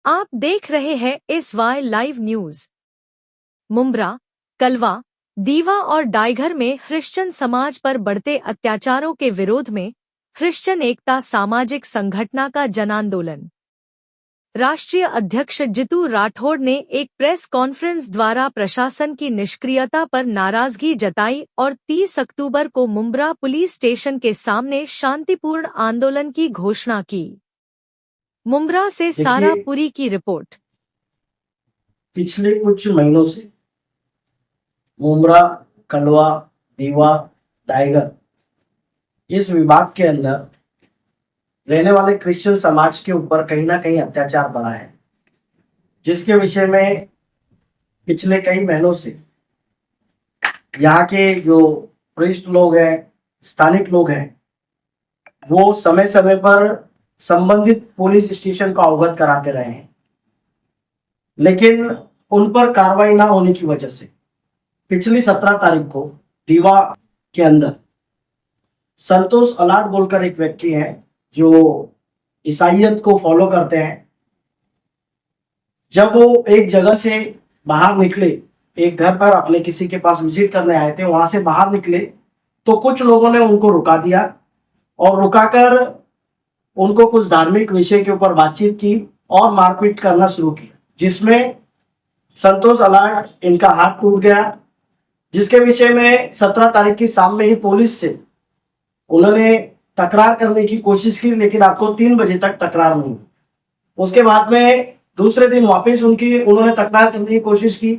आप देख रहे हैं SY लाइव न्यूज। मुंब्रा, कलवा, दीवा और डाइघर में क्रिश्चियन समाज पर बढ़ते अत्याचारों के विरोध में क्रिश्चियन एकता सामाजिक संगठन का जनांदोलन। राष्ट्रीय अध्यक्ष जितू राठौड़ ने एक प्रेस कॉन्फ्रेंस द्वारा प्रशासन की निष्क्रियता पर नाराजगी जताई और 30 अक्टूबर को मुंब्रा पुलिस स्टेशन के सामने शांतिपूर्ण आंदोलन की घोषणा की। मुंब्रा से सारापुरी की रिपोर्ट। पिछले कुछ महीनों से मुंब्रा, कलवा, दीवा, डाइगर इस विभाग के अंदर रहने वाले क्रिश्चियन समाज के ऊपर कहीं ना कहीं अत्याचार बढ़ा है, जिसके विषय में पिछले कई महीनों से यहाँ के जो वरिष्ठ लोग हैं, स्थानिक लोग हैं, वो समय समय पर संबंधित पुलिस स्टेशन को अवगत कराते रहे हैं, लेकिन उन पर कार्रवाई ना होने की वजह से पिछली 17 तारीख को दीवा के अंदर संतोष अलाट बोलकर एक व्यक्ति है जो ईसाइयत को फॉलो करते हैं। जब वो एक जगह से बाहर निकले, एक घर पर अपने किसी के पास विजिट करने आए थे, वहां से बाहर निकले तो कुछ लोगों ने उनको रुका दिया और रुकाकर उनको कुछ धार्मिक विषय के ऊपर बातचीत की और मारपीट करना शुरू किया, जिसमें संतोष अलाट इनका हाथ टूट गया, जिसके विषय में 17 तारीख की शाम में ही पुलिस से उन्होंने तकरार करने की कोशिश की, लेकिन आपको 3 बजे तक तकरार नहीं हुई। उसके बाद में दूसरे दिन वापस उन्होंने तकरार करने की कोशिश की।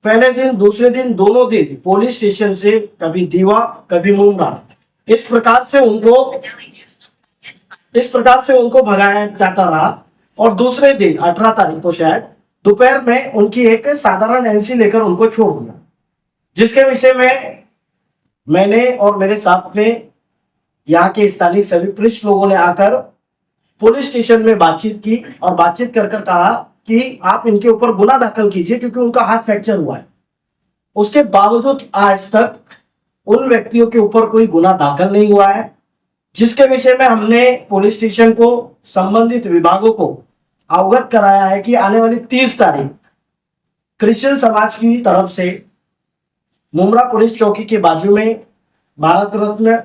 पहले दिन, दूसरे दिन, दोनों दिन पुलिस स्टेशन से कभी दीवा कभी मुंब्रा इस प्रकार से उनको भगाया जाता रहा। और दूसरे दिन 18 तारीख को शायद दोपहर में उनकी एक साधारण एनसी लेकर उनको छोड़ दिया, जिसके विषय में मैंने और मेरे साथ में यहाँ के स्थानीय सभी वरिष्ठ लोगों ने आकर पुलिस स्टेशन में बातचीत की और बातचीत कर कहा कि आप इनके ऊपर गुना दाखिल कीजिए, क्योंकि उनका हाथ फ्रैक्चर हुआ है। उसके बावजूद आज तक उन व्यक्तियों के ऊपर कोई गुना दाखिल नहीं हुआ है, जिसके विषय में हमने पुलिस स्टेशन को, संबंधित विभागों को अवगत कराया है कि आने वाली 30 तारीख क्रिश्चियन समाज की तरफ से मुंब्रा पुलिस चौकी के बाजू में भारत रत्न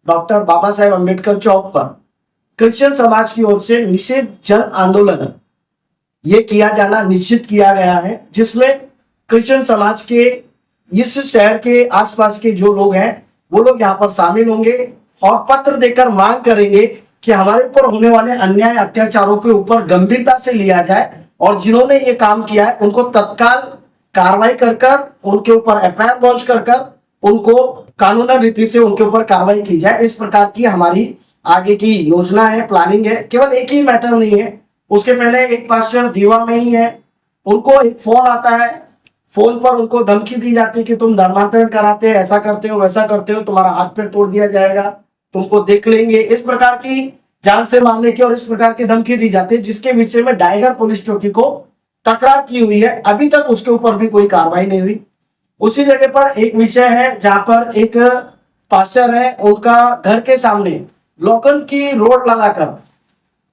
डॉक्टर बाबा साहेब अम्बेडकर चौक पर क्रिश्चियन समाज की ओर से निषेध जन आंदोलन ये किया जाना निश्चित किया गया है, जिसमें क्रिश्चियन समाज के इस शहर के आसपास के जो लोग हैं वो लोग यहाँ पर शामिल होंगे और पत्र देकर मांग करेंगे कि हमारे ऊपर होने वाले अन्याय अत्याचारों के ऊपर गंभीरता से लिया जाए और जिन्होंने ये काम किया है उनको तत्काल कार्रवाई कर उनके ऊपर FIR लॉन्च कर उनको कानूनी रीति से उनके ऊपर कार्रवाई की जाए। इस प्रकार की हमारी आगे की योजना है, प्लानिंग है। केवल एक ही मैटर नहीं है, उसके पहले एक पास्टर दीवा में ही है, उनको एक फोन आता है, फोन पर उनको धमकी दी जाती है कि तुम धर्मांतरण कराते हैं, ऐसा करते हो, वैसा करते हो, तुम्हारा हाथ पैर तोड़ दिया जाएगा, तुमको देख लेंगे, इस प्रकार की जान से मारने की और इस प्रकार की धमकी दी जाती है, जिसके विषय में डाइगर पुलिस चौकी को तकरार की हुई है। अभी तक उसके ऊपर भी कोई कार्रवाई नहीं हुई। उसी जगह पर एक विषय है जहां पर एक पास्टर है, उनका घर के सामने लोखंड की रोड लगाकर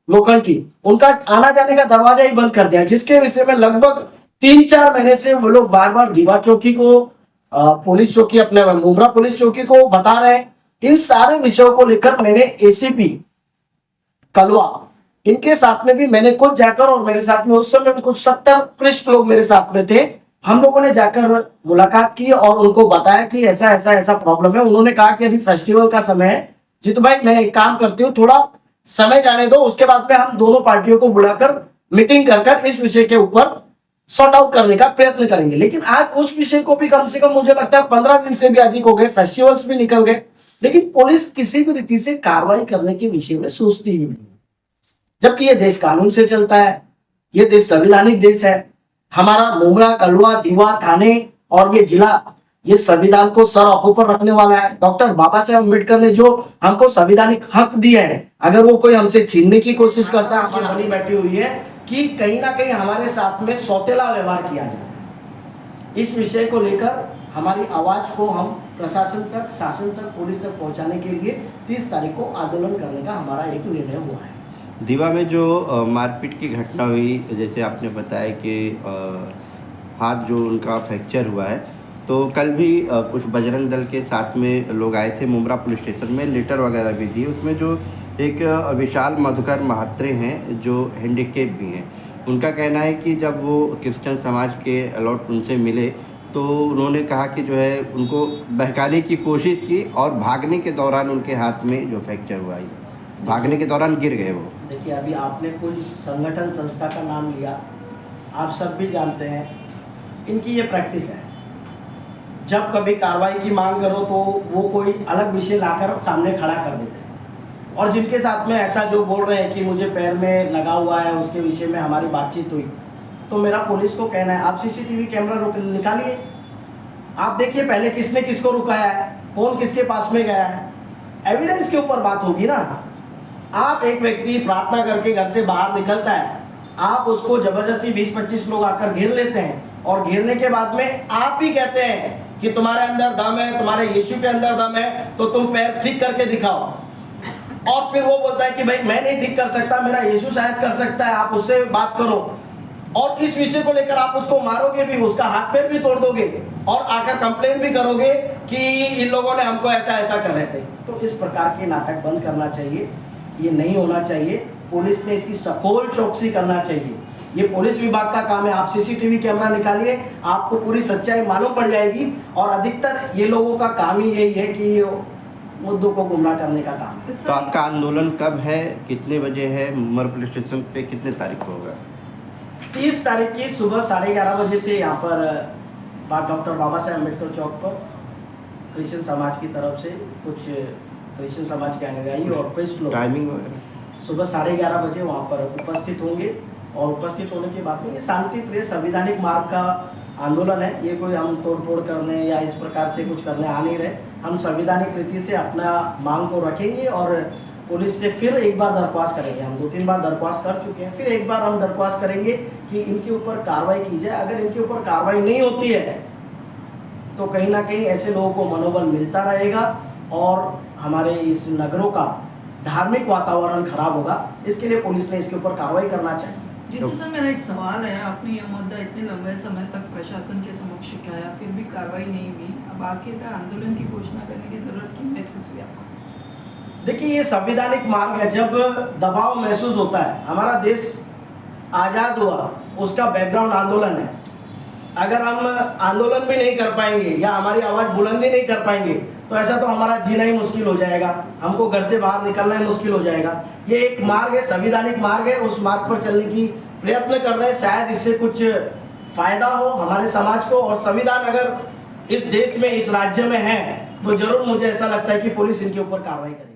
उनका आना जाने का दरवाजा ही बंद कर दिया, जिसके विषय में लगभग 3-4 महीने से वो लोग बार बार दीवा चौकी को, पुलिस चौकी, अपने मुंब्रा पुलिस चौकी को बता रहे हैं। इन सारे विषयों को लेकर मैंने ACP कलवा इनके साथ में भी मैंने खुद जाकर, और मेरे साथ में उस समय कुछ 70 वरिष्ठ लोग मेरे साथ में थे, हम लोगों ने जाकर मुलाकात की और उनको बताया कि ऐसा प्रॉब्लम है। उन्होंने कहा कि अभी फेस्टिवल का समय है, जीतू भाई मैं एक काम करती हूँ, थोड़ा समय जाने दो, उसके बाद में हम दोनों पार्टियों को बुलाकर मीटिंग कर इस विषय के ऊपर सॉर्ट आउट करने का प्रयत्न करेंगे। लेकिन आज उस विषय को भी कम से कम मुझे लगता है 15 दिन से भी अधिक हो गए, फेस्टिवल्स भी निकल गए, लेकिन पुलिस किसी भी रीति से कार्रवाई करने के विषय में सोचती ही नहीं, जबकि यह देश कानून से चलता है, यह देश संवैधानिक देश है। हमारा मुंब्रा, कलवा, दीवा, थाने और ये जिला, ये संविधान को सर आंखों पर रखने वाला है। डॉक्टर बाबा साहेब अम्बेडकर ने जो हमको संवैधानिक हक दिए हैं, अगर वो कोई हमसे छीनने की कोशिश करता है, हमारी बनी बैठी हुई है कि कहीं ना कहीं हमारे साथ में सौतेला व्यवहार किया जाए। इस विषय को लेकर हमारी आवाज को हम प्रशासन तक, शासन तक, पुलिस तक पहुंचाने के लिए 30 तारीख को आंदोलन करने का हमारा एक निर्णय हुआ है। दीवा में जो मारपीट की घटना हुई, जैसे आपने बताया कि हाथ जो उनका फ्रैक्चर हुआ है, तो कल भी कुछ बजरंग दल के साथ में लोग आए थे मुमरा पुलिस स्टेशन में, लेटर वगैरह भी दी। उसमें जो एक विशाल मधुकर महात्रे हैं जो हैंडीकेप भी हैं, उनका कहना है कि जब वो क्रिश्चियन समाज के अलॉट उनसे मिले तो उन्होंने कहा कि जो है उनको बहकाने की कोशिश की और भागने के दौरान उनके हाथ में जो फ्रैक्चर हुआ है, भागने के दौरान गिर गए वो। देखिए, अभी आपने कोई संगठन संस्था का नाम लिया, आप सब भी जानते हैं इनकी ये प्रैक्टिस है। जब कभी कार्रवाई की मांग करो तो वो कोई अलग विषय लाकर सामने खड़ा कर देते हैं, और जिनके साथ में ऐसा जो बोल रहे हैं कि मुझे पैर में लगा हुआ है उसके विषय में हमारी बातचीत हुई, तो मेरा पुलिस को कहना है आप सीसीटीवी कैमरा निकालिए, आप देखिए पहले किसने किसको रुकाया है, कौन किसके पास में गया है, एविडेंस के ऊपर बात होगी ना। आप एक व्यक्ति प्रार्थना करके घर से बाहर निकलता है, आप उसको जबरदस्ती 20-25 लोग आकर घेर लेते हैं, और घेरने के बाद में आप ही कहते हैं कि तुम्हारे अंदर दम है, तुम्हारे यीशु के अंदर दम है, तो तुम पैर ठीक करके दिखाओ। और फिर वो बोलता है कि भाई मैं नहीं ठीक कर सकता, मेरा यीशु शायद कर सकता है, आप उससे बात करो, और इस विषय को लेकर आप उसको मारोगे भी, उसका हाथ पैर भी तोड़ दोगे, और आकर कंप्लेन भी करोगे कि इन लोगों ने हमको ऐसा ऐसा कर रहे थे। तो इस प्रकार के नाटक बंद करना चाहिए, ये नहीं होना चाहिए। पुलिस ने इसकी सखोल चौकसी करना चाहिए, ये पुलिस विभाग का काम है। आप सीसीटीवी कैमरा निकालिए, आपको पूरी सच्चाई मालूम पड़ जाएगी, और अधिकतर ये लोगों का काम ही यही है कि मुद्दों को गुमराह करने का काम है। तो आपका आंदोलन कब है, कितने बजे है, मुमरा पुलिस स्टेशन पे कितने तारीख को होगा? 30 तारीख की सुबह 11:30 बजे से यहाँ पर डॉक्टर बाबा साहेब अम्बेडकर चौक पर क्रिश्चियन समाज की तरफ से कुछ क्रिश्चियन समाज के अनुयायी और प्रेस्ट लोग टाइमिंग वगैरह? सुबह 11:30 बजे वहाँ पर उपस्थित होंगे, और उपस्थित होने के बाद में ये शांति प्रिय संवैधानिक मार्ग का आंदोलन है। ये कोई हम तोड़फोड़ करने या इस प्रकार से कुछ करने आ नहीं रहे, हम संवैधानिक रीति से अपना मांग को रखेंगे, और पुलिस से फिर एक बार दरख्वास्त करेंगे। हम 2-3 बार दरख्वास्त कर चुके हैं, फिर एक बार हम दरख्वास्त करेंगे कि इनके ऊपर कार्रवाई की जाए। अगर इनके ऊपर कार्रवाई नहीं होती है तो कहीं ना कहीं ऐसे लोगों को मनोबल मिलता रहेगा, और हमारे इस नगरों का धार्मिक वातावरण खराब होगा। इसके लिए पुलिस ने इसके ऊपर कार्रवाई करना चाहिए। जितू सर, मेरा एक सवाल है, आपने ये मुद्दा इतने लंबे समय तक प्रशासन के समक्ष उठाया, फिर भी कार्रवाई नहीं हुई, अब आखिरकार आंदोलन की घोषणा करने की जरूरत क्यों महसूस हुई आपको? देखिए, ये संवैधानिक मार्ग है। जब दबाव महसूस होता है, हमारा देश आजाद हुआ उसका बैकग्राउंड आंदोलन है। अगर हम आंदोलन भी नहीं कर पाएंगे या हमारी आवाज बुलंदी नहीं कर पाएंगे तो ऐसा तो हमारा जीना ही मुश्किल हो जाएगा, हमको घर से बाहर निकलना ही मुश्किल हो जाएगा। ये एक मार्ग है, संवैधानिक मार्ग है, उस मार्ग पर चलने की प्रयत्न कर रहे हैं। शायद इससे कुछ फायदा हो हमारे समाज को, और संविधान अगर इस देश में, इस राज्य में है तो जरूर मुझे ऐसा लगता है कि पुलिस इनके ऊपर कार्रवाई करे।